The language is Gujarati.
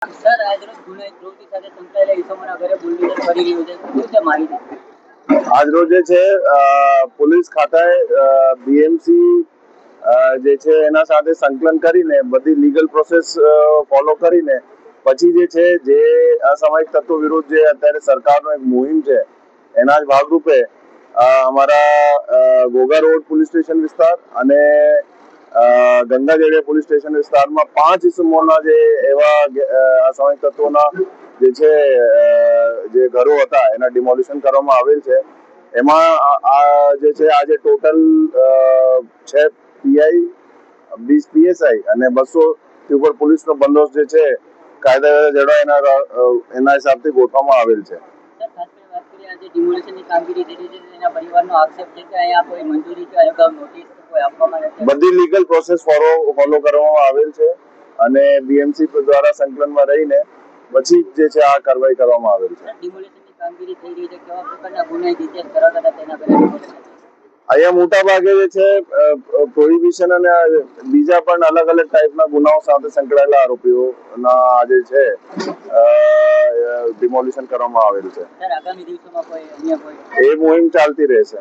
સર આજરોજ ગુનાહિત પ્રવૃત્તિ સાથે સંકળાયેલા ઇસમોના ઘરે બુલડોઝર ફરી રહ્યું છે. શું છે માહિતી? આજરોજ જે છે પોલીસ ખાતાએ બીએમસી જે છે એના સાથે સંકલન કરીને બધી લીગલ પ્રોસેસ ફોલો કરીને પછી જે છે જે અસામાયિક તત્વો વિરુદ્ધ જે અત્યારે સરકારનો એક મુહિમ છે એના જ ભાગરૂપે અમારા ઘોઘા રોડ પોલીસ સ્ટેશન વિસ્તાર અને ગંગાજળિયા પોલીસ સ્ટેશન વિસ્તારમાં 5 ઇસમોના જે એવા અસામાયિક તત્વોના જે છે જે ઘરો હતા એના ડિમોલિશન કરવામાં આવેલ છે. એમાં આ જે છે આજે ટોટલ 6 પીઆઈ 20 પીએસઆઈ અને 200 થી ઉપર પોલીસનો બંદોબસ્ત જે છે કાયદા જળવાય એના હિસાબથી ગોઠવવામાં આવેલ છે. બધી લીગલ પ્રોસેસ ફોલો કરવામાં આવેલ છે અને બીએમસી દ્વારા સંકલનમાં રહીને પછી જે છે આ કાર્યવાહી કરવામાં આવેલ છે. અહીંયા મોટા ભાગે જે છે પ્રોહિબિશન અને બીજા પણ અલગ અલગ ટાઈપના ગુનાઓ સાથે સંકળાયેલા આરોપીઓના આજે છે ડિમોલિશન કરવામાં આવેલ છે. એ મુહિમ ચાલતી રહેશે.